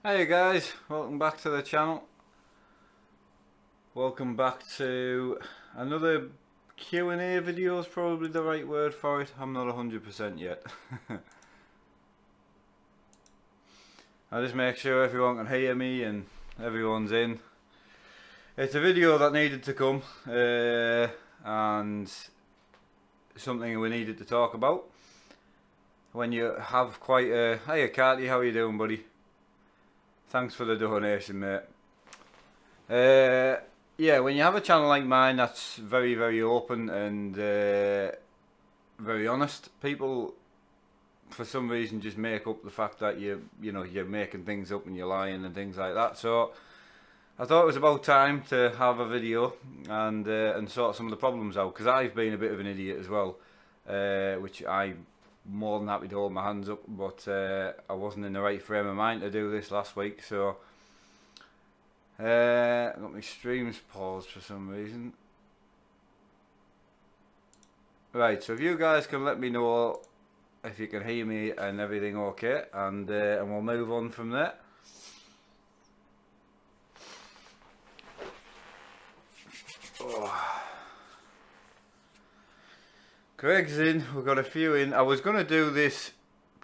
Hey guys, welcome back to the channel. Welcome back to another Q&A video is probably the right word for it. I'm not 100% yet. I just make sure everyone can hear me and everyone's in. It's a video that needed to come and something we needed to talk about. When you have quite a... Hiya Carty, how are you doing buddy? Thanks for the donation mate. Yeah, when you have a channel like mine that's very open and very honest, people for some reason just make up the fact that you're making things up and you're lying and things like that. So I thought it was about time to have a video and sort some of the problems out, because I've been a bit of an idiot as well, which I'm more than happy to hold my hands up, but I wasn't in the right frame of mind to do this last week, so got my streams paused for some reason. Right, so if you guys can let me know if you can hear me and everything okay, and we'll move on from there. Oh. Greg's in, we've got a few in. I was going to do this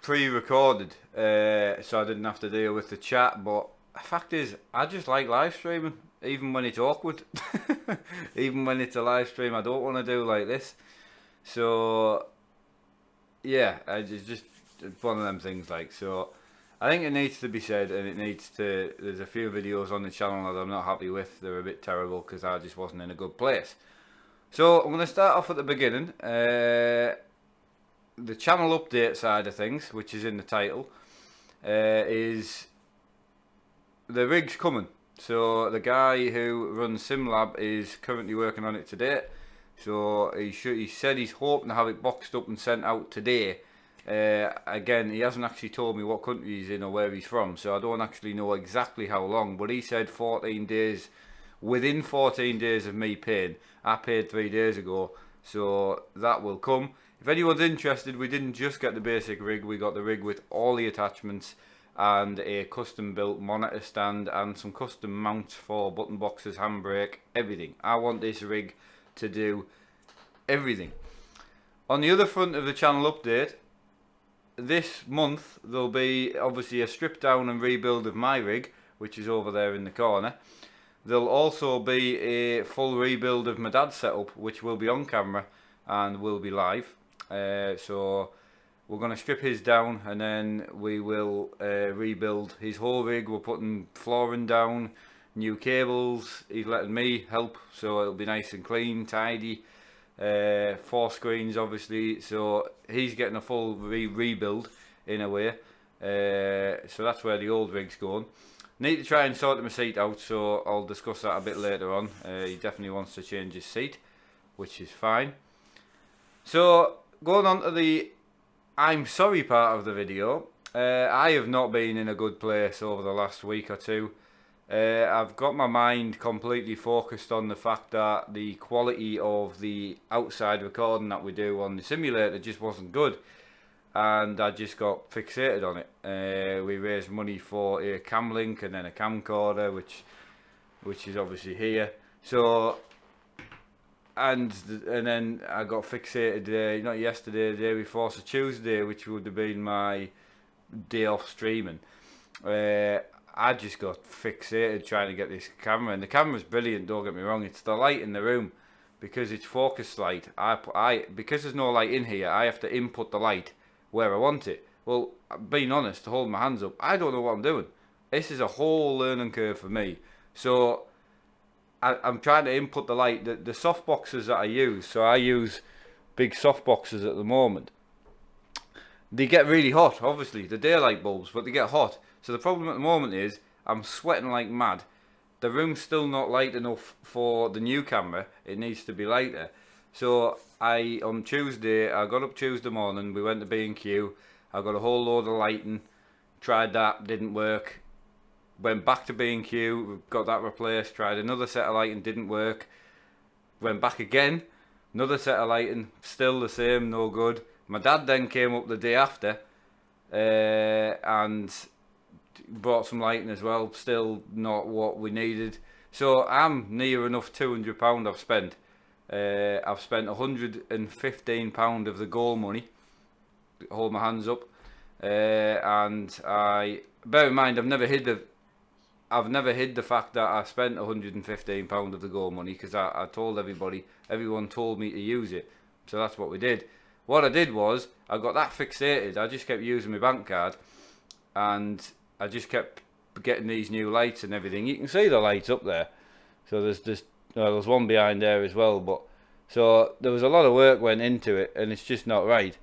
pre-recorded, so I didn't have to deal with the chat, but the fact is, I just like live streaming, even when it's awkward. Even when it's a live stream, I don't want to do like this. So, yeah, it's just one of them things, like, so I think it needs to be said, and it needs to, there's a few videos on the channel that I'm not happy with. They're a bit terrible because I just wasn't in a good place. So I'm going to start off at the beginning. The channel update side of things, which is in the title, is the rig's coming. So the guy who runs SimLab is currently working on it today. So he said he's hoping to have it boxed up and sent out today. Again, he hasn't actually told me what country he's in or where he's from, so I don't actually know exactly how long, but he said 14 days, within 14 days of me paying. I paid 3 days ago, so that will come. If anyone's interested, we didn't just get the basic rig, we got the rig with all the attachments and a custom built monitor stand and some custom mounts for button boxes, handbrake, everything. I want this rig to do everything. On the other front of the channel update, this month there'll be obviously a strip down and rebuild of my rig, which is over there in the corner. There'll also be a full rebuild of my dad's setup, which will be on camera and will be live. So we're going to strip his down and then we will rebuild his whole rig. We're putting flooring down, new cables. He's letting me help, so it'll be nice and clean, tidy. 4 screens obviously, so he's getting a full rebuild in a way. So that's where the old rig's going. Need to try and sort my seat out, so I'll discuss that a bit later on. He definitely wants to change his seat, which is fine. So going on to the I'm sorry part of the video, I have not been in a good place over the last week or two. I've got my mind completely focused on the fact that the quality of the outside recording that we do on the simulator just wasn't good, and I just got fixated on it. We raised money for a cam link and then a camcorder, which is obviously here. So and then I got fixated, not yesterday, the day before, so Tuesday, which would have been my day off streaming. I just got fixated trying to get this camera, and the camera's brilliant, don't get me wrong. It's the light in the room, because it's focus light. Because there's no light in here, I have to input the light where I want it. Well, being honest, to hold my hands up, I don't know what I'm doing. This is a whole learning curve for me. So I'm trying to input the light. The soft boxes that I use, so I use big soft boxes at the moment. They get really hot, obviously, the daylight bulbs, but they get hot. So the problem at the moment is I'm sweating like mad. The room's still not light enough for the new camera. It needs to be lighter. So on Tuesday, I got up Tuesday morning, we went to B&Q. I got a whole load of lighting, tried that, didn't work. Went back to B&Q, got that replaced, tried another set of lighting, didn't work. Went back again, another set of lighting, still the same, no good. My dad then came up the day after and brought some lighting as well. Still not what we needed. So I'm near enough £200 I've spent. I've spent £115 of the goal money. Hold my hands up. And I bear in mind I've never hid the fact that I spent £115 of the goal money, because I told everyone told me to use it, so that's what we did. What I did was I got that fixated. I just kept using my bank card, and I just kept getting these new lights and everything. You can see the lights up there. So there's one behind there as well. But so there was a lot of work went into it, and it's just not right.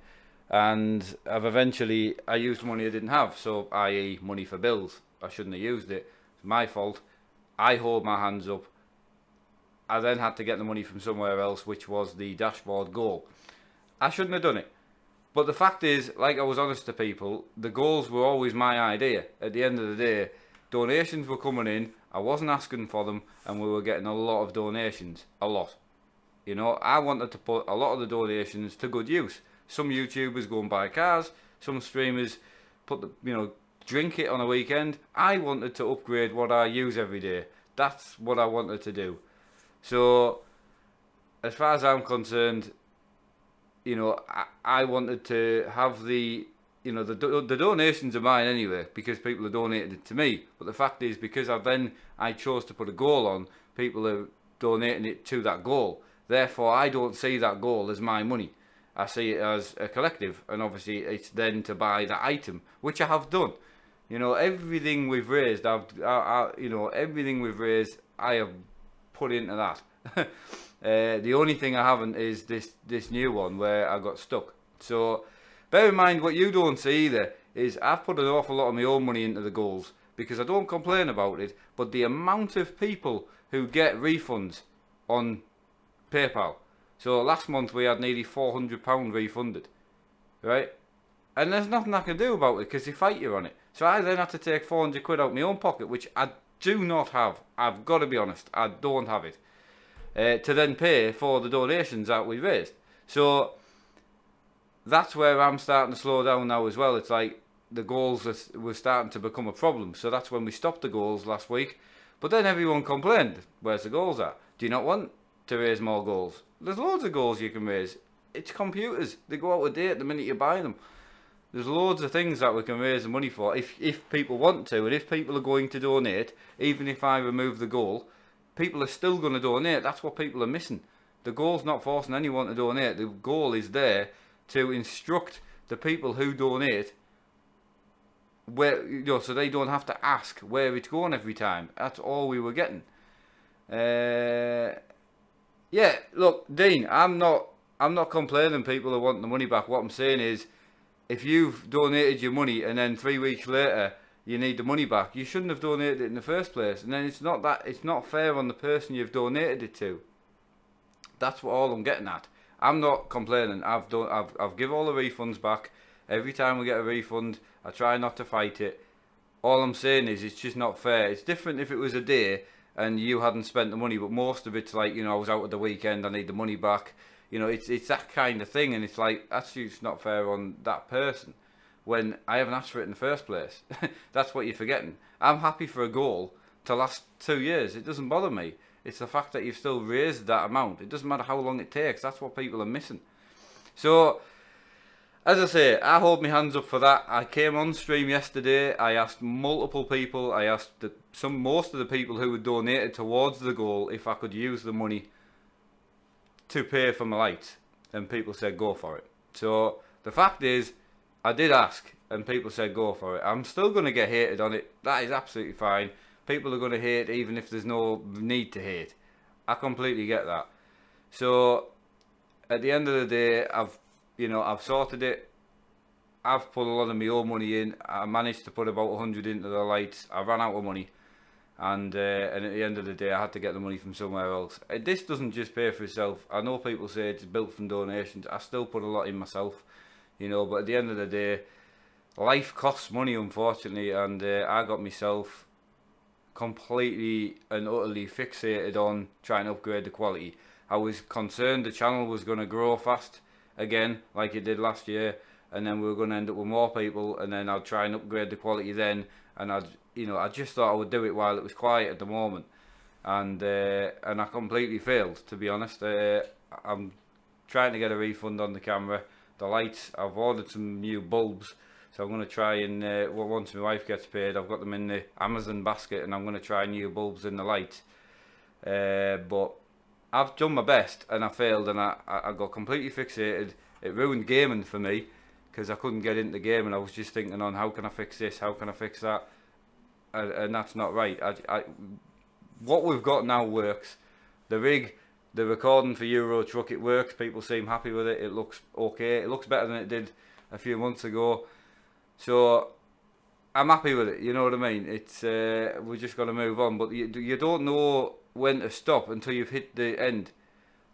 And I used money I didn't have, so i.e. money for bills. I shouldn't have used it. It's my fault. I hold my hands up. I then had to get the money from somewhere else, which was the dashboard goal. I shouldn't have done it. But the fact is, like I was honest to people, the goals were always my idea. At the end of the day, donations were coming in, I wasn't asking for them, and we were getting a lot of donations. A lot. You know, I wanted to put a lot of the donations to good use. Some YouTubers go and buy cars, some streamers drink it on a weekend. I wanted to upgrade what I use every day. That's what I wanted to do. So, as far as I'm concerned, you know, I wanted to have the donations are mine anyway, because people have donated it to me. But the fact is, because I chose to put a goal on, people are donating it to that goal. Therefore, I don't see that goal as my money. I see it as a collective, and obviously it's then to buy that item, which I have done. You know, everything we've raised, everything we've raised, I have put into that. The only thing I haven't is this new one where I got stuck. So bear in mind, what you don't see either is I've put an awful lot of my own money into the goals, because I don't complain about it, but the amount of people who get refunds on PayPal. So last month we had nearly £400 refunded, right? And there's nothing I can do about it, because they fight you on it. So I then had to take 400 quid out of my own pocket, which I do not have. I've got to be honest, I don't have it. To then pay for the donations that we raised. So that's where I'm starting to slow down now as well. It's like the goals were starting to become a problem. So that's when we stopped the goals last week. But then everyone complained, where's the goals at? Do you not want to raise more goals? There's loads of goals you can raise. It's computers. They go out of date the minute you buy them. There's loads of things that we can raise the money for if people want to, and if people are going to donate, even if I remove the goal, people are still going to donate. That's what people are missing. The goal's not forcing anyone to donate. The goal is there to instruct the people who donate where, so they don't have to ask where it's going every time. That's all we were getting. Yeah, look, Dean, I'm not complaining people are wanting the money back. What I'm saying is, if you've donated your money and then 3 weeks later you need the money back, you shouldn't have donated it in the first place. And then it's not fair on the person you've donated it to. That's what all I'm getting at. I'm not complaining. I've give all the refunds back. Every time we get a refund, I try not to fight it. All I'm saying is, it's just not fair. It's different if it was a day and you hadn't spent the money, but most of it's like, I was out at the weekend, I need the money back. It's that kind of thing, and it's like, that's just not fair on that person when I haven't asked for it in the first place. That's what you're forgetting. I'm happy for a goal to last 2 years. It doesn't bother me. It's the fact that you've still raised that amount. It doesn't matter how long it takes. That's what people are missing. So, as I say, I hold my hands up for that. I came on stream yesterday. I asked multiple people. I asked most of the people who had donated towards the goal if I could use the money to pay for my lights, and people said go for it. So the fact is, I did ask, and people said go for it. I'm still going to get hated on it. That is absolutely fine. People are going to hate even if there's no need to hate. I completely get that. So at the end of the day, I've sorted it. I've put a lot of my own money in. I managed to put about 100 into the lights. I ran out of money. And at the end of the day, I had to get the money from somewhere else. This doesn't just pay for itself. I know people say it's built from donations. I still put a lot in myself, but at the end of the day, life costs money, unfortunately, and I got myself completely and utterly fixated on trying to upgrade the quality. I was concerned the channel was going to grow fast again, like it did last year, and then we were going to end up with more people, and then I'd try and upgrade the quality then, and I just thought I would do it while it was quiet at the moment, and I completely failed, to be honest. I'm trying to get a refund on the camera. The lights, I've ordered some new bulbs, so I'm going to try and, once my wife gets paid, I've got them in the Amazon basket, and I'm going to try new bulbs in the lights. But I've done my best, and I failed, and I got completely fixated. It ruined gaming for me, because I couldn't get into the game, and I was just thinking on how can I fix this, how can I fix that, and that's not right. What we've got now works. The rig, the recording for Euro Truck, it works. People seem happy with it. It looks okay. It looks better than it did a few months ago. So I'm happy with it. You know what I mean? It's we're just got to move on. But you don't know when to stop until you've hit the end.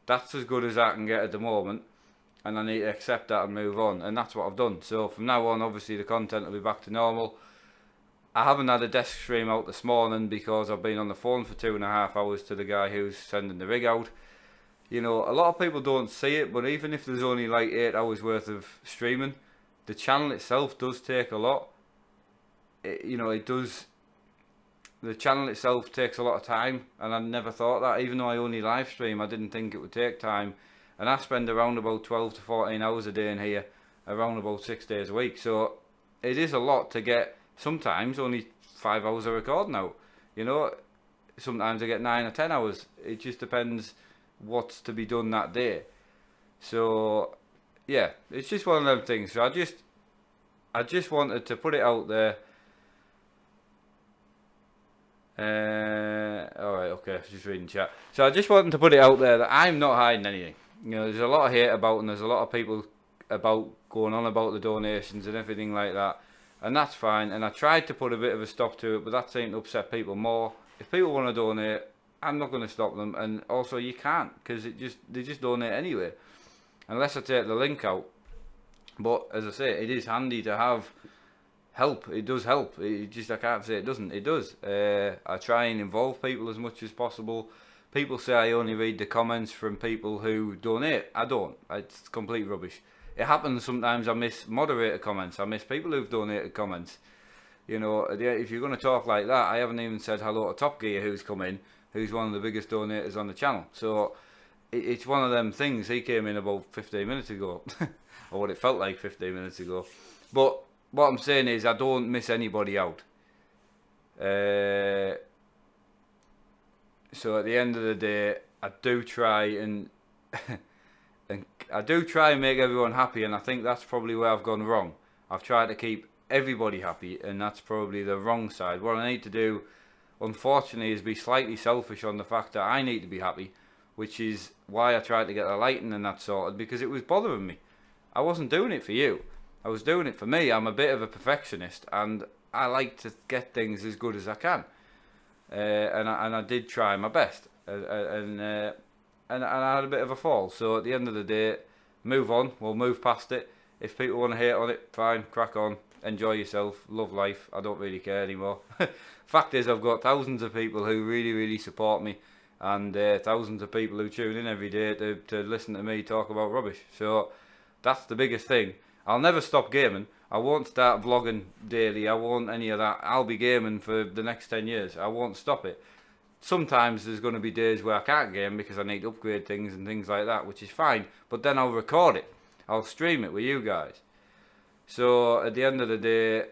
That's as good as I can get at the moment, and I need to accept that and move on. And that's what I've done. So from now on, obviously the content will be back to normal. I haven't had a desk stream out this morning because I've been on the phone for 2.5 hours to the guy who's sending the rig out. You know, a lot of people don't see it, but even if there's only like 8 hours worth of streaming, the channel itself does take a lot. It does. The channel itself takes a lot of time, and I never thought that. Even though I only live stream, I didn't think it would take time. And I spend around about 12 to 14 hours a day in here, around about 6 days a week. So it is a lot to get. Sometimes only 5 hours of recording out. You know, sometimes I get 9 or 10 hours. It just depends what's to be done that day. So yeah, it's just one of them things. So I just wanted to put it out there. Alright, okay, just reading chat. So I just wanted to put it out there that I'm not hiding anything. You know, there's a lot of hate about, and there's a lot of people about going on about the donations and everything like that. And that's fine, and I tried to put a bit of a stop to it, but that seemed to upset people more. If people want to donate, I'm not going to stop them, and also you can't, because they just donate anyway, unless I take the link out. But as I say, it is handy to have help. It does help. I can't say it doesn't. It does. I try and involve people as much as possible. People say I only read the comments from people who donate. I don't. It's complete rubbish. It happens sometimes. I miss moderator comments. I miss people who've donated comments. You know, if you're going to talk like that, I haven't even said hello to Top Gear, who's come in, who's one of the biggest donators on the channel. So it's one of them things. He came in about 15 minutes ago, or what it felt like 15 minutes ago. But what I'm saying is I don't miss anybody out. So at the end of the day, I do try and I do try and make everyone happy, and I think that's probably where I've gone wrong. I've tried to keep everybody happy, and that's probably the wrong side. What I need to do, unfortunately, is be slightly selfish on the fact that I need to be happy, which is why I tried to get the lighting and that sorted, because it was bothering me. I wasn't doing it for you. I was doing it for me. I'm a bit of a perfectionist, and I like to get things as good as I can. And I did try my best, and I had a bit of a fall. So at the end of the day, move on. We'll move past it. If people want to hate on it, fine, crack on. Enjoy yourself, love life. I don't really care anymore. Fact is, I've got thousands of people who really, really support me, and thousands of people who tune in every day to listen to me talk about rubbish. So that's the biggest thing. I'll never stop gaming. I won't start vlogging daily. I won't any of that. I'll be gaming for the next 10 years. I won't stop it. Sometimes there's going to be days where I can't game because I need to upgrade things and things like that, which is fine. But then I'll record it. I'll stream it with you guys. So at the end of the day,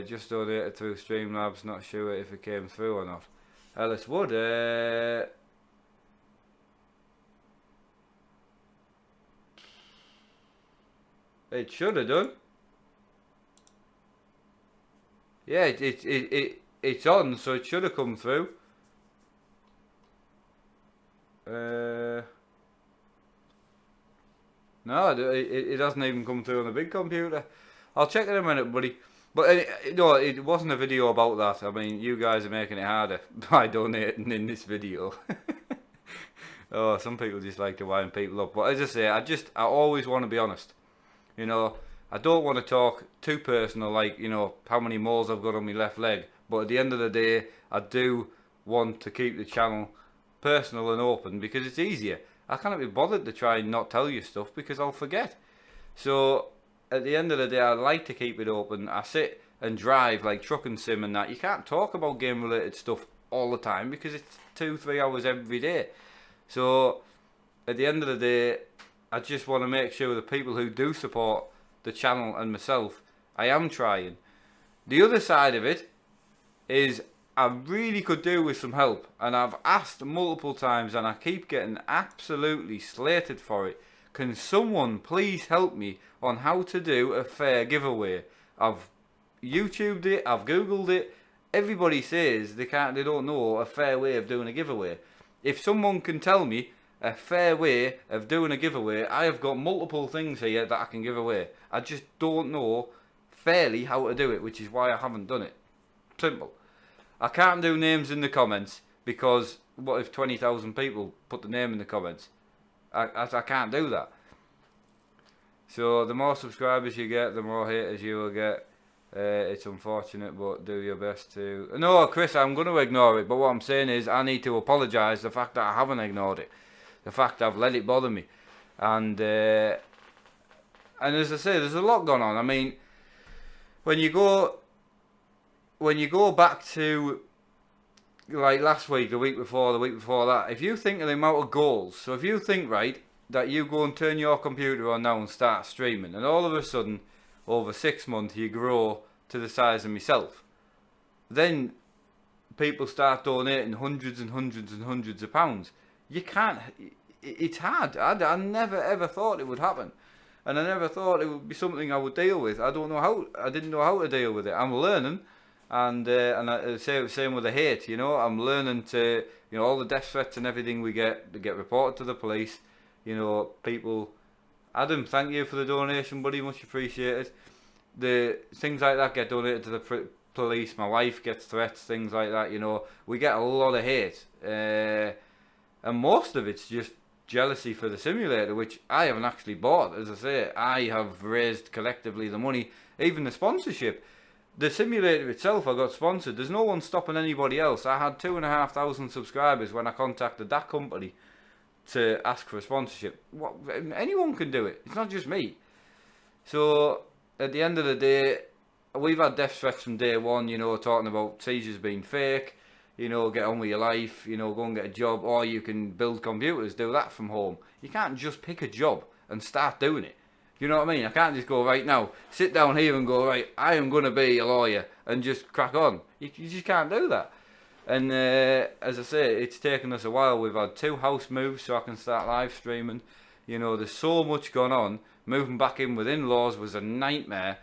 just donated through Streamlabs. Not sure if it came through or not. Ellis Wood. It should have done. Yeah, it's on, so it should have come through. No, it hasn't even come through on the big computer. I'll check in a minute, buddy. But no, it wasn't a video about that. I mean, you guys are making it harder by donating in this video. Oh, some people just like to wind people up. But as I say, I always want to be honest. You know, I don't want to talk too personal, like, you know, how many moles I've got on my left leg. But at the end of the day, I do want to keep the channel personal and open because it's easier. I can't be bothered to try and not tell you stuff because I'll forget. So at the end of the day, I like to keep it open. I sit and drive like truck and sim and that. You can't talk about game related stuff all the time because it's 2-3 hours every day. So at the end of the day, I just want to make sure the people who do support the channel and myself, I am trying. The other side of it is I really could do with some help, and I've asked multiple times and I keep getting absolutely slated for it. Can someone please help me on how to do a fair giveaway? I've YouTubed it, I've Googled it. Everybody says they don't know a fair way of doing a giveaway. If someone can tell me a fair way of doing a giveaway, I have got multiple things here that I can give away. I just don't know fairly how to do it, which is why I haven't done it. Simple. I can't do names in the comments because what if 20,000 people put the name in the comments? I can't do that. So the more subscribers you get, the more haters you will get. It's unfortunate, but do your best to... No, Chris, I'm going to ignore it, but what I'm saying is I need to apologise the fact that I haven't ignored it. The fact I've let it bother me. And as I say, there's a lot going on. I mean, when you go back to like last week, the week before that, if you think of the amount of goals, so if you think, right, that you go and turn your computer on now and start streaming, and all of a sudden, over 6 months, you grow to the size of myself, then people start donating hundreds and hundreds and hundreds of pounds. You can't, it's hard. I never ever thought it would happen. And I never thought it would be something I would deal with. I didn't know how to deal with it. I'm learning. And I say the same with the hate, you know. I'm learning to, you know, all the death threats and everything we get, they get reported to the police. You know, people, Adam, thank you for the donation, buddy, much appreciated. The things like that get donated to the police. My wife gets threats, things like that, you know. We get a lot of hate. And most of it's just jealousy for the simulator, which I haven't actually bought. As I say, I have raised collectively the money, even the sponsorship. The simulator itself, I got sponsored. There's no one stopping anybody else. I had 2,500 subscribers when I contacted that company to ask for a sponsorship. Anyone can do it. It's not just me. So at the end of the day, we've had death threats from day one, you know, talking about seizures being fake, you know, get on with your life, you know, go and get a job, or you can build computers, do that from home. You can't just pick a job and start doing it. You know what I mean? I can't just go, right now, sit down here and go, right, I am going to be a lawyer and just crack on. You just can't do that. And as I say, it's taken us a while. We've had 2 house moves so I can start live streaming. You know, there's so much going on. Moving back in with in-laws was a nightmare.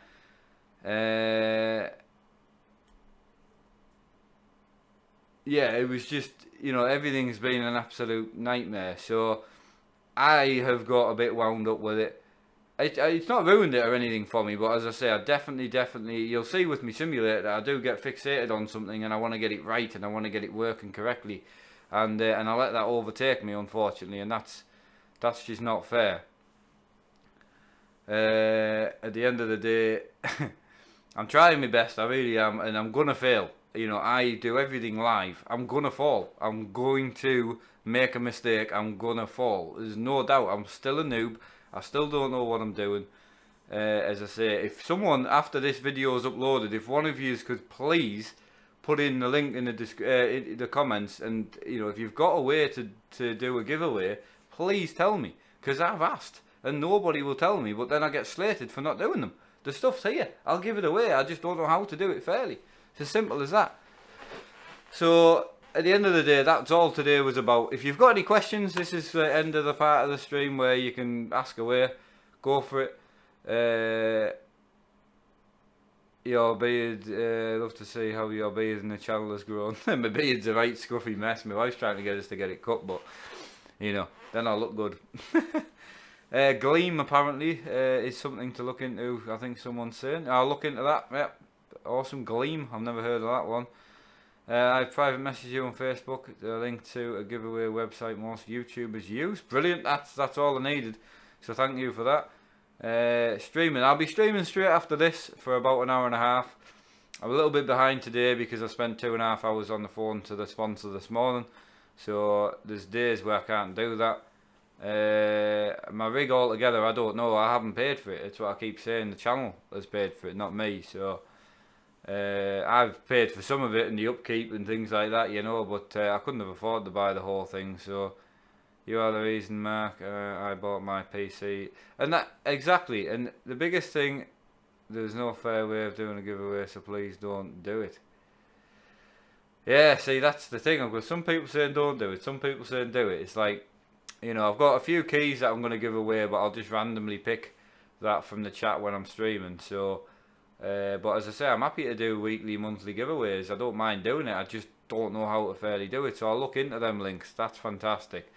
Yeah, it was just, you know, everything's been an absolute nightmare. So I have got a bit wound up with it. It's not ruined it or anything for me, but as I say, I definitely, you'll see with my simulator that I do get fixated on something and I want to get it right and I want to get it working correctly, and I let that overtake me, unfortunately, and that's just not fair. At the end of the day, I'm trying my best, I really am, and I'm gonna fail. You know, I do everything live. I'm gonna fall. I'm going to make a mistake. I'm gonna fall. There's no doubt. I'm still a noob. I still don't know what I'm doing. As I say, if someone after this video is uploaded, if one of you could please put in the link in the comments, and you know, if you've got a way to do a giveaway, please tell me, because I've asked and nobody will tell me. But then I get slated for not doing them. The stuff's here. I'll give it away. I just don't know how to do it fairly. It's as simple as that. So at the end of the day, that's all today was about. If you've got any questions, this is the end of the part of the stream where you can ask away. Go for it. Your beard, love to see how your beard in the channel has grown. My beard's a right scruffy mess. My wife's trying to get us to get it cut, but you know, then I'll look good. Gleam apparently is something to look into. I think someone's saying. I'll look into that. Yep, awesome. Gleam. I've never heard of that one. I private message you on Facebook, a link to a giveaway website most YouTubers use. Brilliant, that's all I needed. So thank you for that. Streaming, I'll be streaming straight after this for about an hour and a half. I'm a little bit behind today because I spent 2.5 hours on the phone to the sponsor this morning. So there's days where I can't do that. My rig altogether, I don't know. I haven't paid for it. That's what I keep saying. The channel has paid for it, not me. So I've paid for some of it and the upkeep and things like that, you know. But I couldn't have afforded to buy the whole thing. So you are the reason, Mark. I bought my PC, and that exactly. And the biggest thing, there's no fair way of doing a giveaway, so please don't do it. Yeah, see, that's the thing. I've got some people saying don't do it, some people saying do it. It's like, you know, I've got a few keys that I'm going to give away, but I'll just randomly pick that from the chat when I'm streaming. So, but as I say, I'm happy to do weekly, monthly giveaways. I don't mind doing it. I just don't know how to fairly do it. So I'll look into them links. That's fantastic.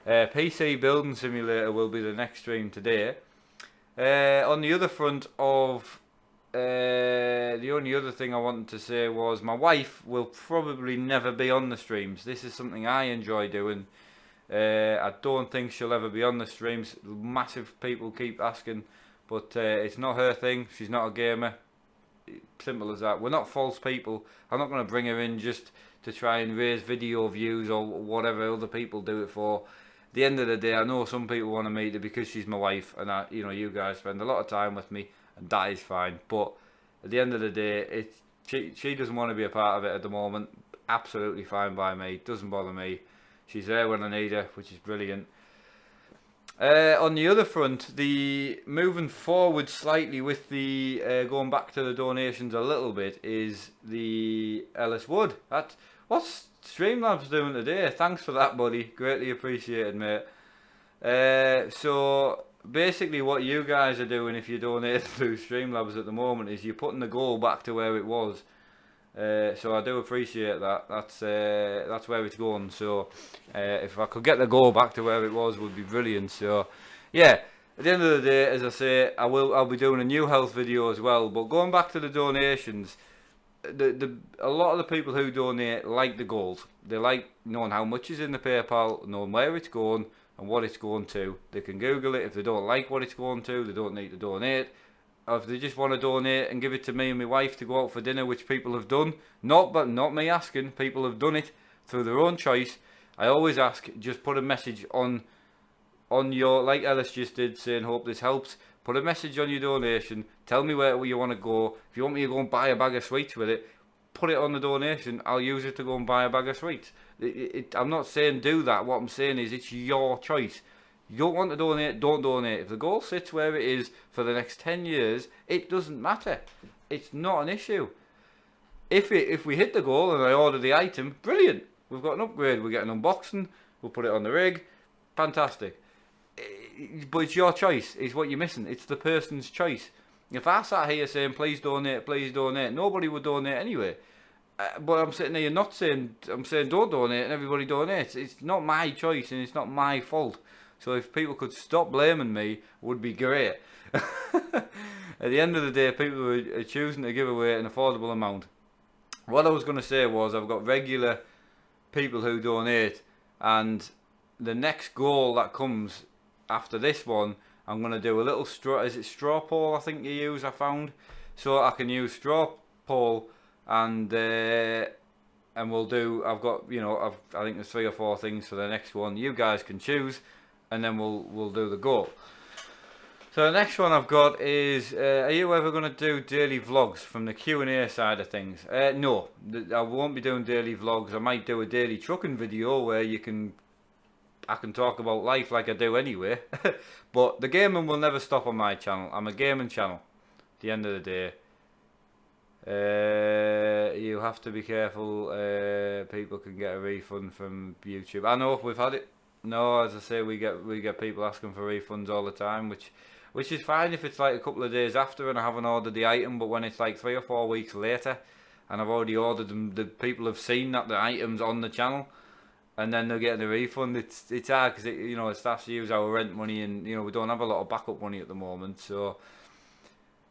PC Building Simulator will be the next stream today. On the other front of the only other thing I wanted to say was my wife will probably never be on the streams. This is something I enjoy doing. I don't think she'll ever be on the streams. Massive people keep asking, but it's not her thing. She's not a gamer. Simple as that. We're not false people. I'm not going to bring her in just to try and raise video views or whatever other people do it for. At the end of the day, I know some people want to meet her because she's my wife, and I, you know, you guys spend a lot of time with me, and that is fine. But at the end of the day, she doesn't want to be a part of it at the moment. Absolutely fine by me. Doesn't bother me. She's there when I need her, which is brilliant. On the other front, the moving forward slightly with the going back to the donations a little bit is the Ellis Wood. What's Streamlabs doing today? Thanks for that, buddy. Greatly appreciated, mate. So basically what you guys are doing if you donate through Streamlabs at the moment is you're putting the goal back to where it was. So I do appreciate that. That's where it's going. So if I could get the goal back to where it was, would be brilliant. So yeah, at the end of the day, as I say, I'll be doing a new health video as well. But going back to the donations, a lot of the people who donate like the goals. They like knowing how much is in the PayPal, knowing where it's going and what it's going to. They can Google it. If they don't like what it's going to, they don't need to donate. Or if they just want to donate and give it to me and my wife to go out for dinner, which people have done, not me asking, people have done it through their own choice. I always ask, just put a message on your, like Ellis just did, saying hope this helps. Put a message on your donation, tell me where you want to go. If you want me to go and buy a bag of sweets with it, put it on the donation, I'll use it to go and buy a bag of sweets. I'm not saying do that, what I'm saying is it's your choice. You don't want to donate, don't donate. If the goal sits where it is for the next 10 years, it doesn't matter. It's not an issue. If we hit the goal and I order the item, brilliant. We've got an upgrade, we get an unboxing, we'll put it on the rig, fantastic. But it's your choice, it's what you're missing. It's the person's choice. If I sat here saying please donate, nobody would donate anyway. But I'm sitting here not saying, I'm saying don't donate and everybody donates. It's not my choice and it's not my fault. So if people could stop blaming me, would be great. At the end of the day, people are choosing to give away an affordable amount. What I was going to say was I've got regular people who donate, and the next goal that comes after this one, I'm going to do a little straw poll I think you use, I found. So I can use straw poll and we'll do, I've got, you know, I think there's 3 or 4 things for the next one. You guys can choose and then we'll do the goal. So the next one I've got is, are you ever going to do daily vlogs from the Q&A side of things? No, I won't be doing daily vlogs. I might do a daily trucking video where I can talk about life like I do anyway. But the gaming will never stop on my channel. I'm a gaming channel at the end of the day. You have to be careful. People can get a refund from YouTube. I know we've had it. No, as I say, we get people asking for refunds all the time, which is fine if it's like a couple of days after and I haven't ordered the item. But when it's like 3 or 4 weeks later and I've already ordered them, the people have seen that the item's on the channel, and then they're getting a refund. It's hard because you know, it starts to use our rent money, and you know we don't have a lot of backup money at the moment. So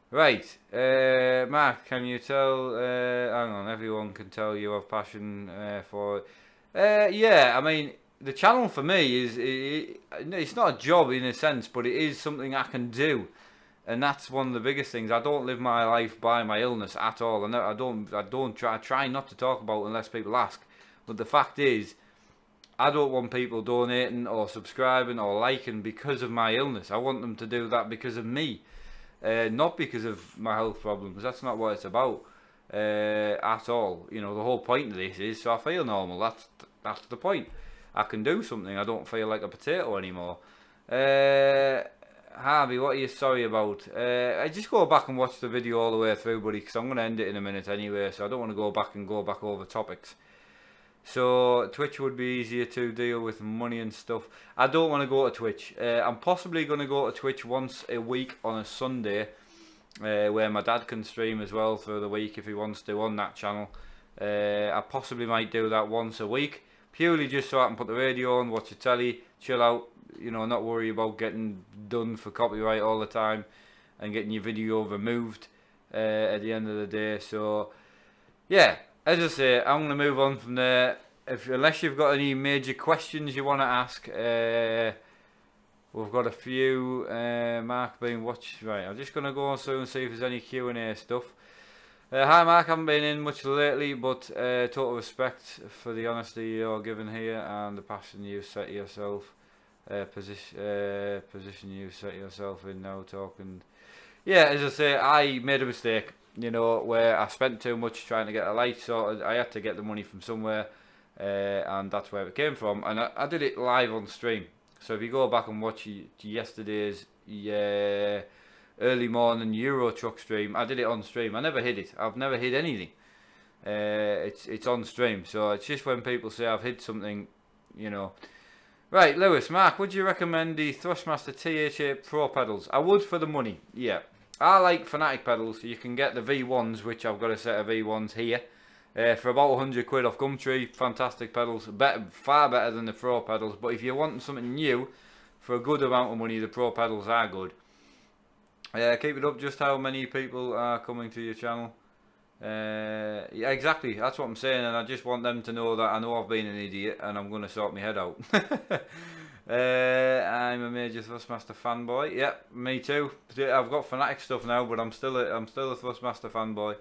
right, Mark, can you tell? Hang on, everyone can tell you have passion for it. Yeah, I mean the channel for me is it's not a job in a sense, but it is something I can do, and that's one of the biggest things. I don't live my life by my illness at all, and I try not to talk about it unless people ask. But the fact is, I don't want people donating or subscribing or liking because of my illness. I want them to do that because of me, not because of my health problems. That's not what it's about at all. You know, the whole point of this is so I feel normal. That's the point. I can do something. I don't feel like a potato anymore. Harvey, what are you sorry about? I just go back and watch the video all the way through, buddy, because I'm going to end it in a minute anyway, so I don't want to go back over topics. So Twitch would be easier to deal with money and stuff. I don't want to go to Twitch. I'm possibly going to go to Twitch once a week on a Sunday, where my dad can stream as well for the week if he wants to on that channel. I possibly might do that once a week, purely just so I can put the radio on, watch the telly, chill out, you know, not worry about getting done for copyright all the time and getting your video removed at the end of the day. So yeah, as I say, I'm going to move on from there. Unless you've got any major questions you want to ask, we've got a few. Mark being watched. Right, I'm just going to go on through and see if there's any Q&A stuff. Hi Mark, I haven't been in much lately, but total respect for the honesty you're given here and the passion you've set yourself, position you've set yourself in now talking. Yeah, as I say, I made a mistake, you know, where I spent too much trying to get a light sorted. I had to get the money from somewhere, and that's where it came from. And I did it live on stream. So if you go back and watch yesterday's early morning Euro Truck stream, I did it on stream. I never hid it. I've never hid anything. It's on stream. So it's just when people say I've hid something, you know. Right, Lewis, Mark, would you recommend the Thrustmaster TH8 Pro pedals? I would for the money, yeah. I like Fanatic pedals. You can get the V1s, which I've got a set of V1s here, for about 100 quid off Gumtree. Fantastic pedals, far better than the Pro pedals. But if you're wanting something new for a good amount of money, the Pro pedals are good. Keep it up. Just how many people are coming to your channel? Yeah, exactly. That's what I'm saying, and I just want them to know that I know I've been an idiot, and I'm going to sort my head out. I'm a major Thrustmaster fanboy. Yep, me too. I've got Fanatic stuff now, but I'm still a Thrustmaster fanboy.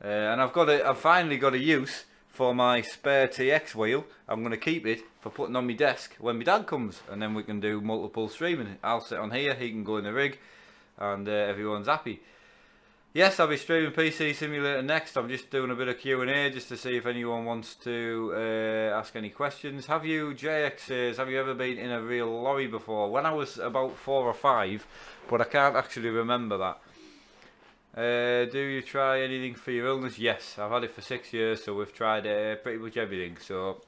And I've finally got a use for my spare TX wheel. I'm going to keep it for putting on my desk when my dad comes, and then we can do multiple streaming. I'll sit on here, he can go in the rig, and everyone's happy. Yes, I'll be streaming PC Simulator next. I'm just doing a bit of Q&A just to see if anyone wants to ask any questions. JX says, have you ever been in a real lorry before? When I was about 4 or 5, but I can't actually remember that. Do you try anything for your illness? Yes, I've had it for 6 years, so we've tried pretty much everything. So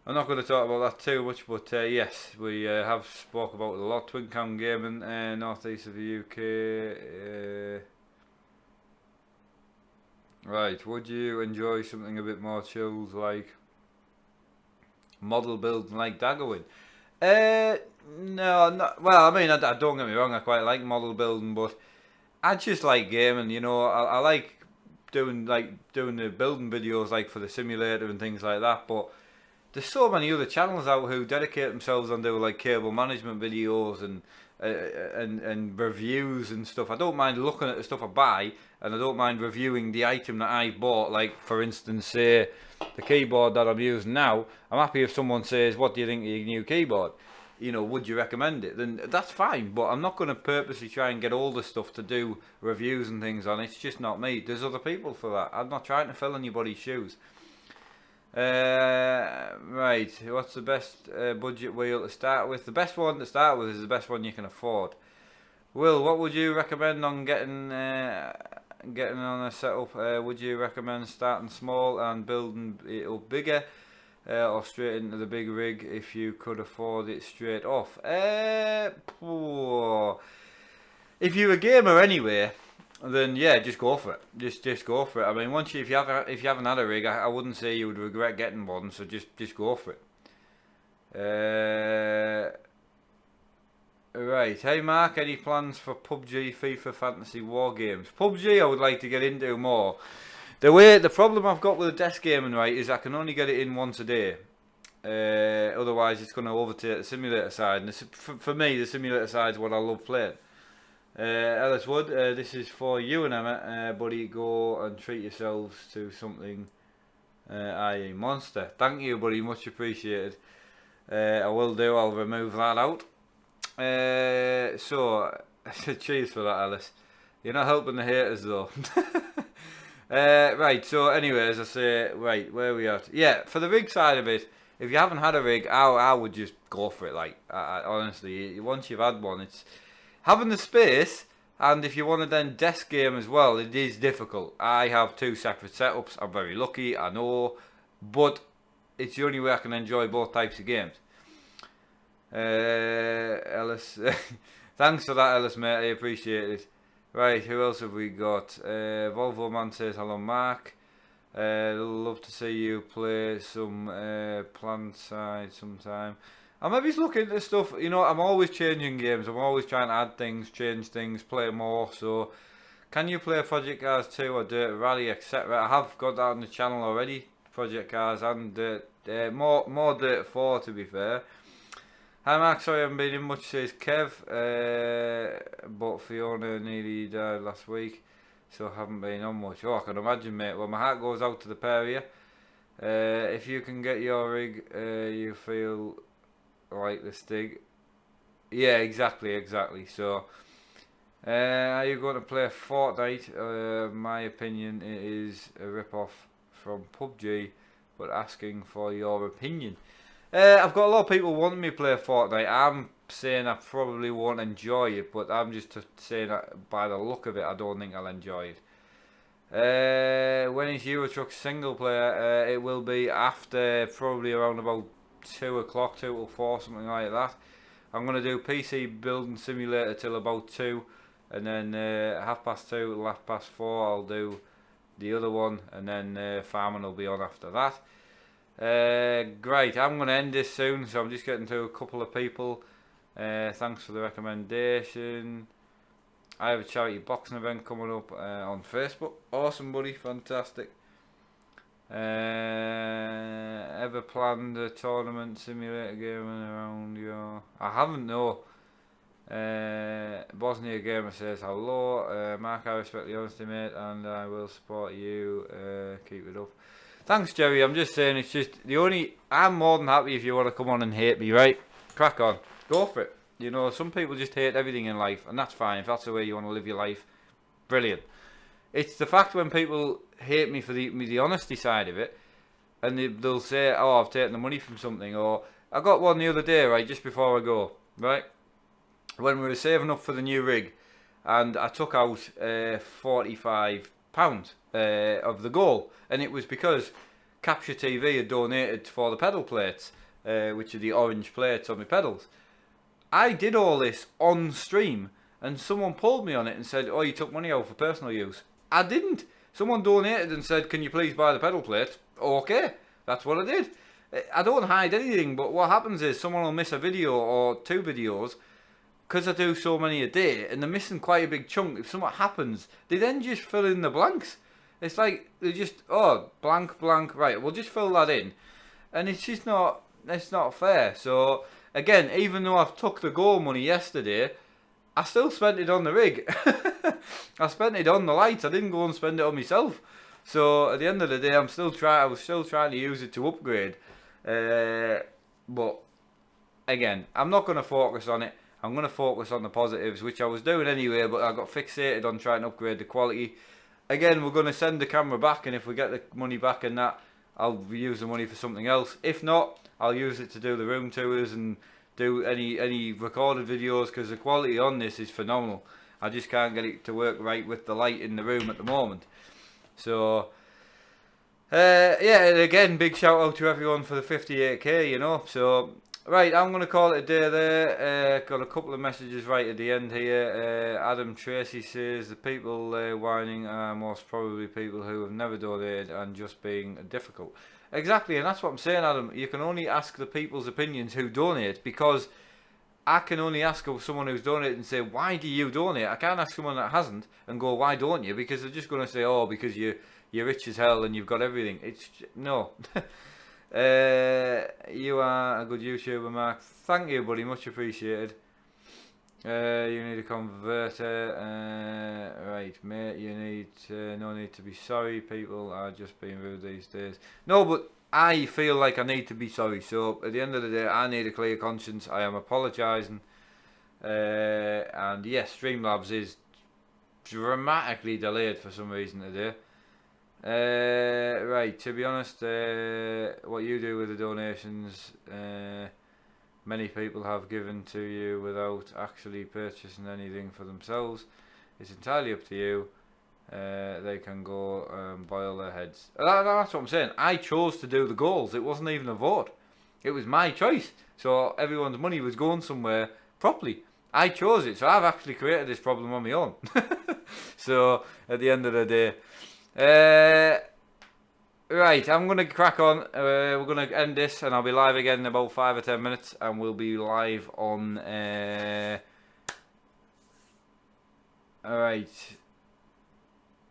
I'm not going to talk about that too much, but yes, we have spoke about it a lot. Twin Cam Gaming, northeast of the UK. Right, would you enjoy something a bit more chilled, like model building like Daggerwin? No, not, well, I mean, I don't get me wrong, I quite like model building, but I just like gaming, you know. I like doing the building videos, like for the simulator and things like that, but there's so many other channels out who dedicate themselves on doing like cable management videos and reviews and stuff. I don't mind looking at the stuff I buy, and I don't mind reviewing the item that I bought. Like for instance, say the keyboard that I'm using now. I'm happy if someone says, "What do you think of your new keyboard? You know, would you recommend it?" Then that's fine. But I'm not going to purposely try and get all the stuff to do reviews and things on. It's just not me. There's other people for that. I'm not trying to fill anybody's shoes. Right, what's the best budget wheel to start with? The best one to start with is the best one you can afford. Will, what would you recommend on getting on a setup? Would you recommend starting small and building it up bigger, or straight into the big rig if you could afford it straight off? If you're a gamer anyway, then yeah, just go for it. Just go for it. I mean, if you haven't had a rig, I wouldn't say you would regret getting one. So just go for it. Right. Hey Mark, any plans for PUBG, FIFA, Fantasy War games? PUBG, I would like to get into more. The problem I've got with the desk gaming, right, is I can only get it in once a day. Otherwise, it's going to overtake the simulator side. And for me, the simulator side is what I love playing. Ellis Wood, this is for you and Emma, buddy. Go and treat yourselves to something i.e. Monster. Thank you, buddy, much appreciated. I will do, I'll remove that out. So, cheers for that, Alice. You're not helping the haters though. Right, so anyway, as I say, right, where are we at? Yeah, for the rig side of it, if you haven't had a rig, I would just go for it. Like, honestly, once you've had one, it's having the space, and if you want to then desk game as well, it is difficult. I have 2 separate setups. I'm very lucky, I know, but it's the only way I can enjoy both types of games. Ellis, thanks for that, Ellis, mate. I appreciate it. Right, who else have we got? Volvo Man says hello, Mark. Love to see you play some plant side sometime. I'm maybe looking at stuff. You know, I'm always changing games. I'm always trying to add things, change things, play more. So, can you play Project Cars 2 or Dirt Rally, etc.? I have got that on the channel already. Project Cars and more Dirt 4, to be fair. Hi Mark, sorry I haven't been in much, says Kev, but Fiona nearly died last week, so I haven't been on much. Oh, I can imagine, mate. Well, my heart goes out to the pair of you. If you can get your rig, you feel like the Stig. Yeah, exactly. So, are you going to play Fortnite? My opinion, it is a rip-off from PUBG, but asking for your opinion. I've got a lot of people wanting me to play Fortnite. I'm saying I probably won't enjoy it, but I'm just saying that by the look of it, I don't think I'll enjoy it. When is Euro Truck single player? It will be after probably around about 2 o'clock, 2 till 4, something like that. I'm going to do PC Building Simulator till about 2, and then 2:30 till 4, I'll do the other one, and then Farming will be on after that. Great, I'm going to end this soon, so I'm just getting to a couple of people. Thanks for the recommendation. I have a charity boxing event coming up on Facebook. Awesome, buddy, fantastic. Ever planned a tournament simulator game around your... I haven't, no. Bosnia Gamer says hello. Mark, I respect the honesty, mate, and I will support you. Keep it up. Thanks, Jerry. I'm just saying, it's just I'm more than happy if you want to come on and hate me, right? Crack on. Go for it. You know, some people just hate everything in life, and that's fine. If that's the way you want to live your life, brilliant. It's the fact when people hate me for the honesty side of it, and they'll say, oh, I've taken the money from something, or I got one the other day, right, just before I go, right? When we were saving up for the new rig, and I took out £45 of the goal, and it was because Capture TV had donated for the pedal plates, which are the orange plates on my pedals. I did all this on stream, and someone pulled me on it and said, oh, you took money out for personal use. I didn't. Someone donated and said, can you please buy the pedal plate? Okay, that's what I did. I don't hide anything, but what happens is someone will miss a video or 2 videos, because I do so many a day, and they're missing quite a big chunk. If something happens, they then just fill in the blanks. It's like, they just, oh, blank, blank, right, we'll just fill that in. And it's just not, it's not fair. So, again, even though I've took the goal money yesterday, I still spent it on the rig. I spent it on the lights. I didn't go and spend it on myself. So, at the end of the day, I was still trying to use it to upgrade. But, again, I'm not going to focus on it. I'm going to focus on the positives, which I was doing anyway, but I got fixated on trying to upgrade the quality. Again, we're going to send the camera back, and if we get the money back in that, I'll use the money for something else. If not, I'll use it to do the room tours and do any recorded videos, because the quality on this is phenomenal. I just can't get it to work right with the light in the room at the moment. So, yeah, and again, big shout out to everyone for the 58k, you know. So, right, I'm going to call it a day there. Got a couple of messages right at the end here. Adam Tracy says, the people whining are most probably people who have never donated and just being difficult. Exactly, and that's what I'm saying, Adam. You can only ask the people's opinions who donate, because I can only ask someone who's donated and say, why do you donate? I can't ask someone that hasn't and go, why don't you? Because they're just going to say, oh, because you're rich as hell and you've got everything. It's no. You are a good YouTuber, Mark. Thank you, buddy. Much appreciated. You need a converter. Right, mate. You need no need to be sorry. People are just being rude these days. No, but I feel like I need to be sorry. So at the end of the day, I need a clear conscience. I am apologising. And yes, Streamlabs is dramatically delayed for some reason today. Right, to be honest, what you do with the donations, many people have given to you without actually purchasing anything for themselves. It's entirely up to you. They can go boil their heads. That's what I'm saying. I chose to do the goals. It wasn't even a vote. It was my choice. So everyone's money was going somewhere properly. I chose it. So I've actually created this problem on my own. So at the end of the day, right, I'm going to crack on. We're going to end this and I'll be live again in about 5 or 10 minutes. And we'll be live on... Alright.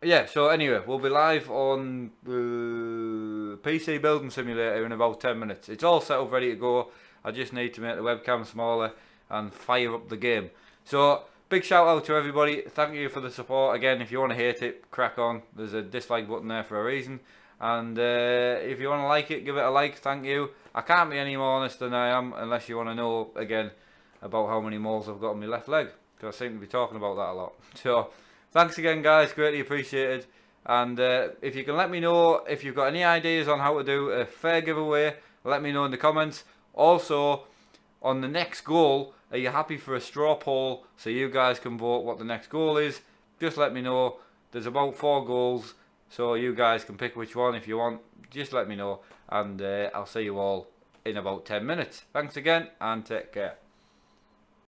Yeah, so anyway, we'll be live on PC Building Simulator in about 10 minutes. It's all set up, ready to go. I just need to make the webcam smaller and fire up the game. So, big shout out to everybody. Thank you for the support. Again, if you want to hate it, crack on. There's a dislike button there for a reason. And if you want to like it, give it a like. Thank you. I can't be any more honest than I am unless you want to know, again, about how many moles I've got on my left leg. Because I seem to be talking about that a lot. So, thanks again, guys. Greatly appreciated. And if you can let me know if you've got any ideas on how to do a fair giveaway, let me know in the comments. Also, on the next goal, are you happy for a straw poll so you guys can vote what the next goal is? Just let me know. There's about 4 goals, so you guys can pick which one if you want. Just let me know, and I'll see you all in about 10 minutes. Thanks again, and take care.